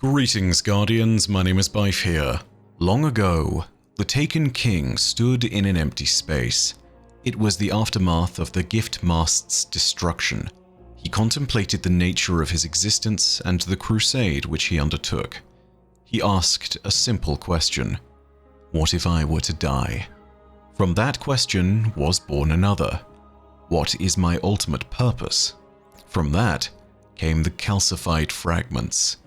Greetings, Guardians, my name is Bife here. Long ago, the Taken King stood in an empty space. It was the aftermath of the Gift Mast's destruction. He contemplated the nature of his existence and the crusade which he undertook. He asked a simple question: what if I were to die? From that question was born another: what is my ultimate purpose? From that came the calcified fragments.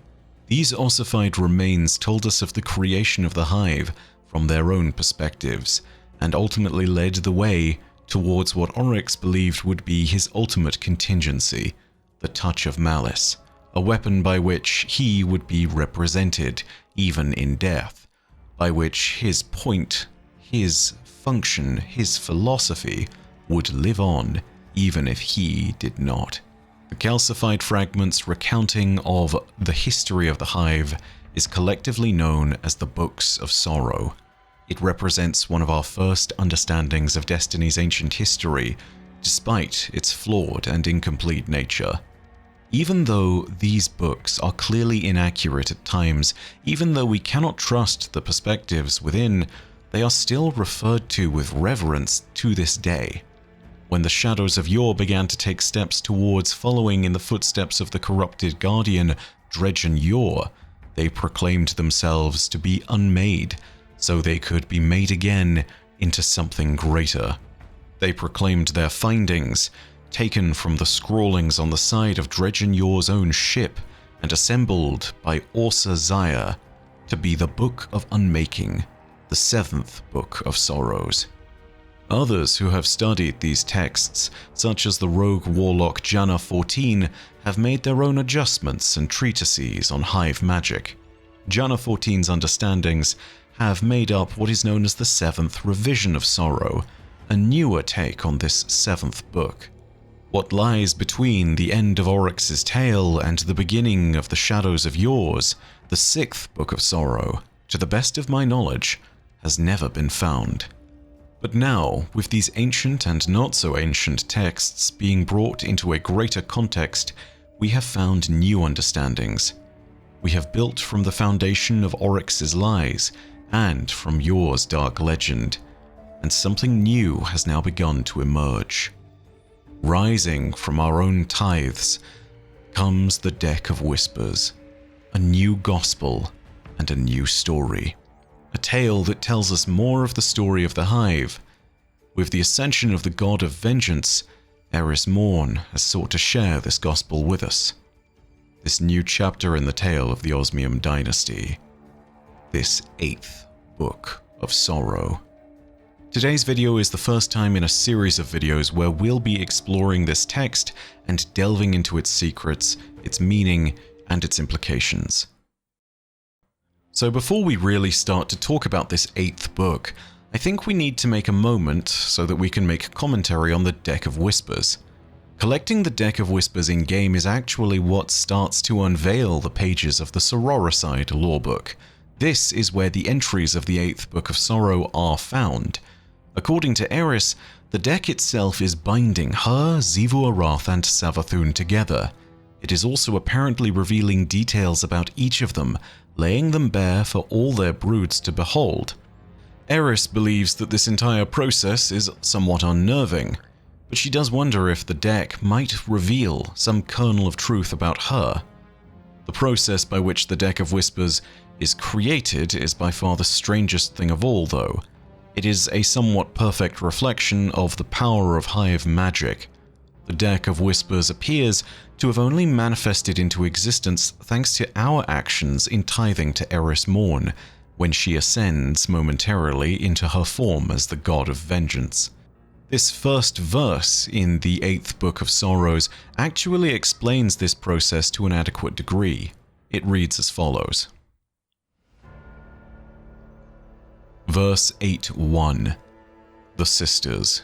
These ossified remains told us of the creation of the Hive from their own perspectives, and ultimately led the way towards what Oryx believed would be his ultimate contingency, the Touch of Malice, a weapon by which he would be represented, even in death, by which his point, his function, his philosophy would live on, even if he did not. The calcified fragments recounting of the history of the Hive is collectively known as the Books of Sorrow. It represents one of our first understandings of Destiny's ancient history, despite its flawed and incomplete nature. Even though these books are clearly inaccurate at times, even though we cannot trust the perspectives within, they are still referred to with reverence to this day. When the Shadows of Yore began to take steps towards following in the footsteps of the corrupted guardian, Dredgen Yor, they proclaimed themselves to be unmade, so they could be made again into something greater. They proclaimed their findings, taken from the scrawlings on the side of Dredgen Yor's own ship, and assembled by Orsa Zaya, to be the Book of Unmaking, the 7th Book of Sorrows. Others who have studied these texts, such as the rogue warlock Janna 14, have made their own adjustments and treatises on Hive magic. Janna 14's understandings have made up what is known as the 7th Revision of Sorrow, a newer take on this 7th book. What lies between the end of Oryx's tale and the beginning of the Shadows of Yore's, the 6th Book of Sorrow, to the best of my knowledge, has never been found. But now, with these ancient and not so ancient texts being brought into a greater context, we have found new understandings. We have built from the foundation of Oryx's lies and from Yore's dark legend, and something new has now begun to emerge. Rising from our own tithes comes the Deck of Whispers, a new gospel and a new story. A tale that tells us more of the story of the Hive. With the ascension of the God of Vengeance, Eris Morn has sought to share this gospel with us. This new chapter in the tale of the Osmium dynasty. This 8th Book of Sorrow. Today's video is the first time in a series of videos where we'll be exploring this text and delving into its secrets, its meaning, and its implications. So before we really start to talk about this 8th book, I think we need to make a moment so that we can make commentary on the Deck of Whispers. Collecting the Deck of Whispers in-game is actually what starts to unveil the pages of the Sororicide lorebook. This is where the entries of the 8th Book of Sorrow are found. According to Eris, the deck itself is binding her, Xivu Arath, and Savathun together. It is also apparently revealing details about each of them, laying them bare for all their broods to behold. Eris believes that this entire process is somewhat unnerving, but she does wonder if the deck might reveal some kernel of truth about her. The process by which the Deck of Whispers is created is by far the strangest thing of all, though. It is a somewhat perfect reflection of the power of Hive magic. The Deck of Whispers appears to have only manifested into existence thanks to our actions in tithing to Eris Morn, when she ascends momentarily into her form as the God of Vengeance. This first verse in the 8th Book of Sorrows actually explains this process to an adequate degree. It reads as follows. Verse 8:1. The Sisters.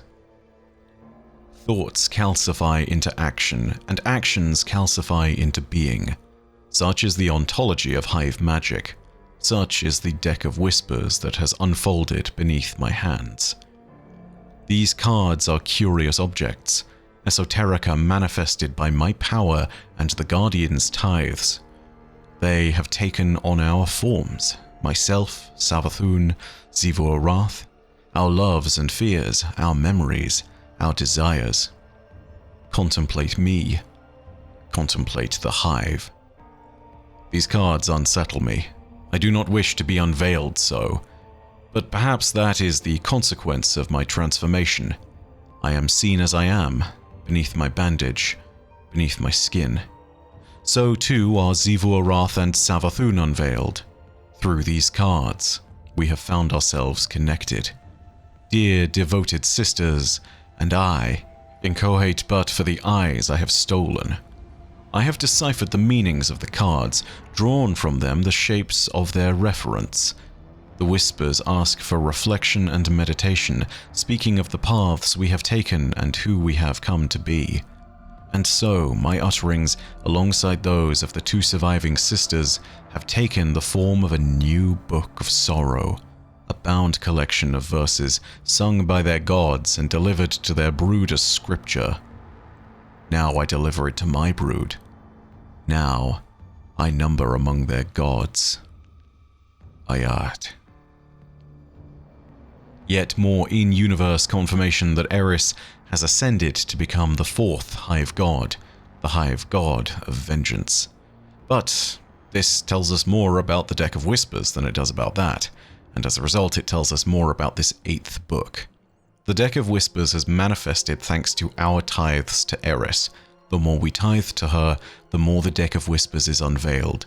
Thoughts calcify into action, and actions calcify into being. Such is the ontology of Hive magic. Such is the Deck of Whispers that has unfolded beneath my hands. These cards are curious objects, esoterica manifested by my power and the Guardian's tithes. They have taken on our forms, myself, Savathun, Xivu Arath, our loves and fears, our memories, our desires. Contemplate me. Contemplate the Hive. These cards unsettle me. I do not wish to be unveiled so, but perhaps that is the consequence of my transformation. I am seen as I am, beneath my bandage, beneath my skin. So too are Xivu Arath and Savathun unveiled. Through these cards, we have found ourselves connected. Dear devoted sisters, and I, incohate but for the eyes I have stolen. I have deciphered the meanings of the cards, drawn from them the shapes of their reference. The whispers ask for reflection and meditation, speaking of the paths we have taken and who we have come to be. And so, my utterings, alongside those of the two surviving sisters, have taken the form of a new book of sorrow, a bound collection of verses sung by their gods and delivered to their brood as scripture. Now I deliver it to my brood. Now I number among their gods. Ayat. Yet more in-universe confirmation that Eris has ascended to become the fourth Hive God, the Hive God of Vengeance. But this tells us more about the Deck of Whispers than it does about that, and as a result it tells us more about this 8th book. The Deck of Whispers has manifested thanks to our tithes to Eris. The more we tithe to her, the more the Deck of Whispers is unveiled.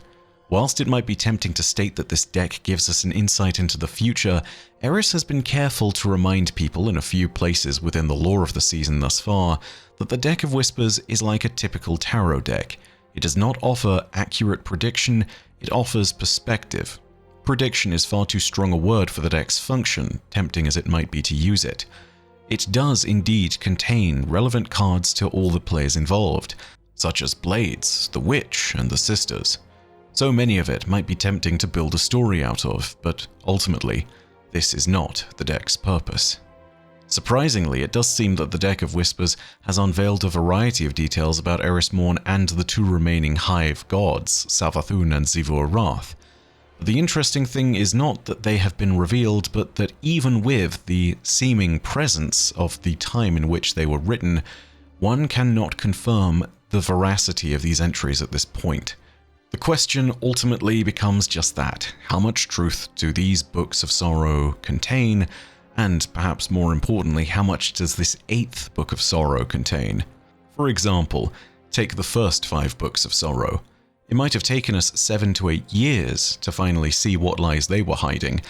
Whilst it might be tempting to state that this deck gives us an insight into the future, Eris has been careful to remind people in a few places within the lore of the season thus far that the Deck of Whispers is like a typical tarot deck. It does not offer accurate prediction, it offers perspective. Prediction is far too strong a word for the deck's function, tempting as it might be to use it. It does indeed contain relevant cards to all the players involved, such as Blades, the Witch, and the Sisters. So many of it might be tempting to build a story out of, but ultimately, this is not the deck's purpose. Surprisingly, it does seem that the Deck of Whispers has unveiled a variety of details about Eris Morn and the two remaining Hive gods, Savathun and Xivu Arath. The interesting thing is not that they have been revealed, but that even with the seeming presence of the time in which they were written, one cannot confirm the veracity of these entries at this point. The question ultimately becomes just that: how much truth do these books of sorrow contain? And perhaps more importantly, how much does this 8th book of sorrow contain? For example, take the first 5 books of sorrow. It might have taken us 7 to 8 years to finally see what lies they were hiding,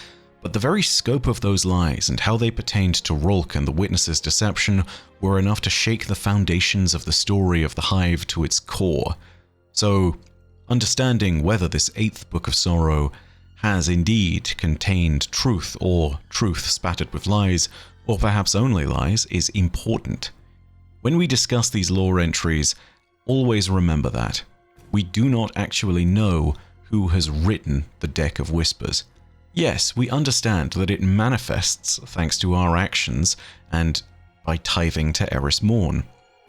but the very scope of those lies and how they pertained to Rolk and the Witness's deception were enough to shake the foundations of the story of the Hive to its core. So, understanding whether this 8th book of sorrow has indeed contained truth, or truth spattered with lies, or perhaps only lies, is important. When we discuss these lore entries, always remember that we do not actually know who has written the Deck of Whispers. Yes, we understand that it manifests thanks to our actions and by tithing to Eris Morn,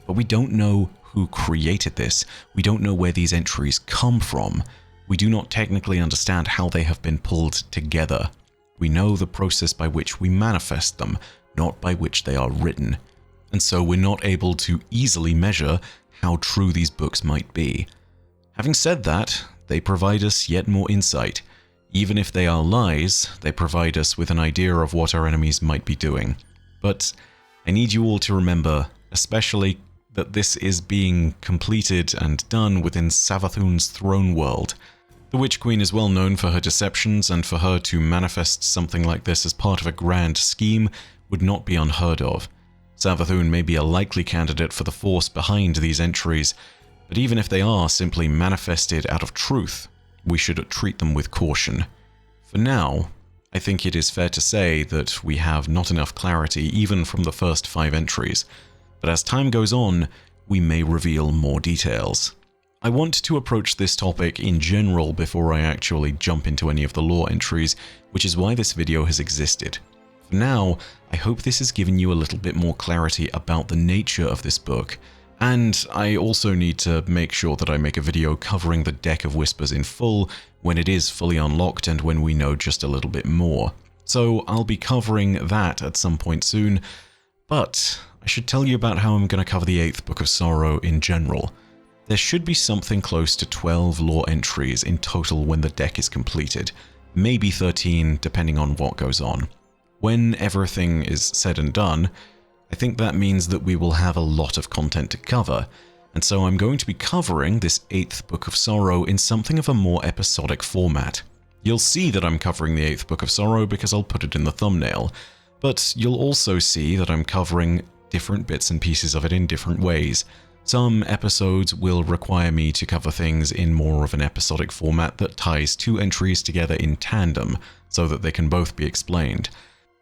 but we don't know who created this. We don't know where these entries come from. We do not technically understand how they have been pulled together. We know the process by which we manifest them, not by which they are written. And so we're not able to easily measure how true these books might be. Having said that, they provide us yet more insight. Even if they are lies, they provide us with an idea of what our enemies might be doing. But I need you all to remember, especially that this is being completed and done within Savathun's throne world. The Witch Queen is well known for her deceptions, and for her to manifest something like this as part of a grand scheme would not be unheard of. Savathun may be a likely candidate for the force behind these entries, but even if they are simply manifested out of truth, we should treat them with caution. For now, I think it is fair to say that we have not enough clarity even from the first 5 entries, but as time goes on, we may reveal more details. I want to approach this topic in general before I actually jump into any of the lore entries, which is why this video has existed. For now, I hope this has given you a little bit more clarity about the nature of this book, And I also need to make sure that I make a video covering the Deck of Whispers in full when it is fully unlocked and when we know just a little bit more. So I'll be covering that at some point soon, but I should tell you about how I'm going to cover the 8th Book of Sorrow in general. There should be something close to 12 lore entries in total when the deck is completed, maybe 13 depending on what goes on. When everything is said and done, I think that means that we will have a lot of content to cover, and so I'm going to be covering this 8th Book of Sorrow in something of a more episodic format. You'll see that I'm covering the 8th Book of Sorrow because I'll put it in the thumbnail, but you'll also see that I'm covering different bits and pieces of it in different ways. Some episodes will require me to cover things in more of an episodic format that ties two entries together in tandem so that they can both be explained.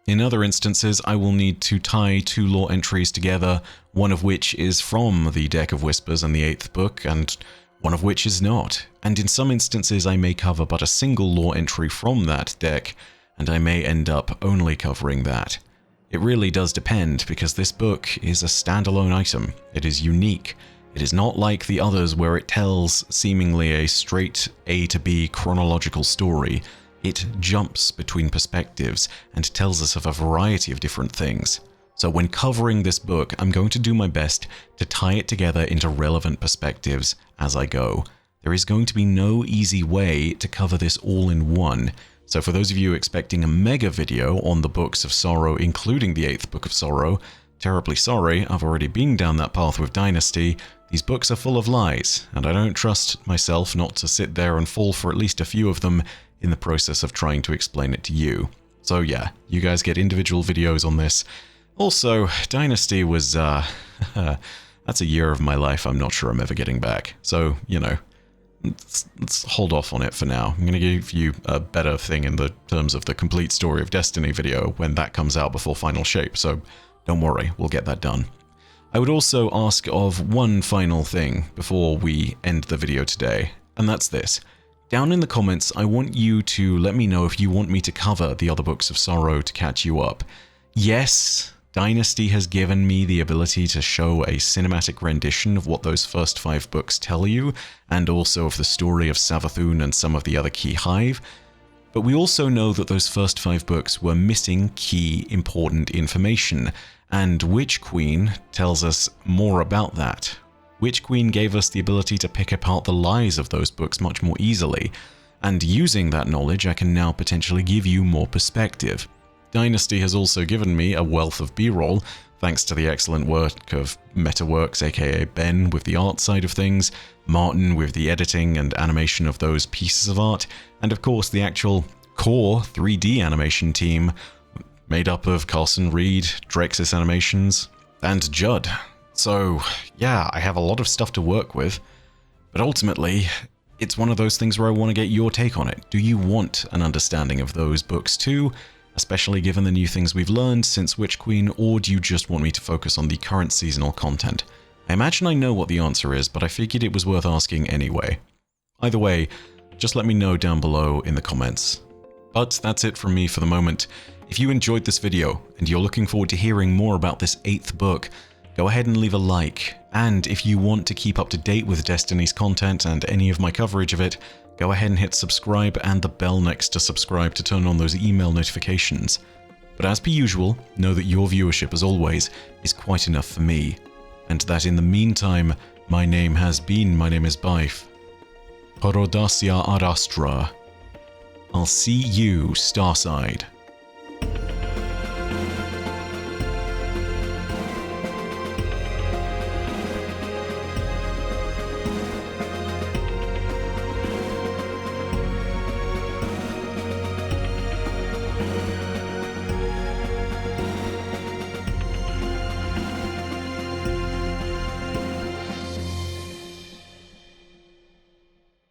In other instances, I will need to tie two lore entries together, one of which is from the Deck of Whispers and the 8th book, and one of which is not. And in some instances, I may cover but a single lore entry from that deck, and I may end up only covering that. It really does depend, because this book is a standalone item. It is unique. It is not like the others where it tells seemingly a straight A to B chronological story. It jumps between perspectives and tells us of a variety of different things. So when covering this book, I'm going to do my best to tie it together into relevant perspectives as I go. There is going to be no easy way to cover this all in one. So for those of you expecting a mega video on the Books of Sorrow, including the 8th Book of Sorrow, terribly sorry, I've already been down that path with Dynasty. These books are full of lies, and I don't trust myself not to sit there and fall for at least a few of them in the process of trying to explain it to you. So yeah, you guys get individual videos on this. Also, Dynasty was, that's a year of my life I'm not sure I'm ever getting back. So, you know, let's hold off on it for now. I'm going to give you a better thing in the terms of the complete story of Destiny video when that comes out before Final Shape, so don't worry, we'll get that done. I would also ask of one final thing before we end the video today, and that's this. Down in the comments, I want you to let me know if you want me to cover the other Books of Sorrow to catch you up. Yes, Dynasty has given me the ability to show a cinematic rendition of what those first 5 books tell you, and also of the story of Savathûn and some of the other key Hive. But we also know that those first 5 books were missing key important information, and Witch Queen tells us more about that. Witch Queen gave us the ability to pick apart the lies of those books much more easily, and using that knowledge I can now potentially give you more perspective. Dynasty has also given me a wealth of B-roll, thanks to the excellent work of Metaworks aka Ben with the art side of things, Martin with the editing and animation of those pieces of art, and of course the actual core 3D animation team made up of Carson Reed, Drexis Animations, and Judd. So yeah, I have a lot of stuff to work with, but ultimately it's one of those things where I want to get your take on it. Do you want an understanding of those books too, especially given the new things we've learned since Witch Queen, or do you just want me to focus on the current seasonal content? I imagine I know what the answer is, but I figured it was worth asking anyway. Either way, just let me know down below in the comments. But that's it from me for the moment. If you enjoyed this video and you're looking forward to hearing more about this 8th book, go ahead and leave a like, and if you want to keep up to date with Destiny's content and any of my coverage of it, go ahead and hit subscribe and the bell next to subscribe to turn on those email notifications. But as per usual, know that your viewership, as always, is quite enough for me, and that in the meantime, my name is Byf. Porodacia Arastra. I'll see you, Starside.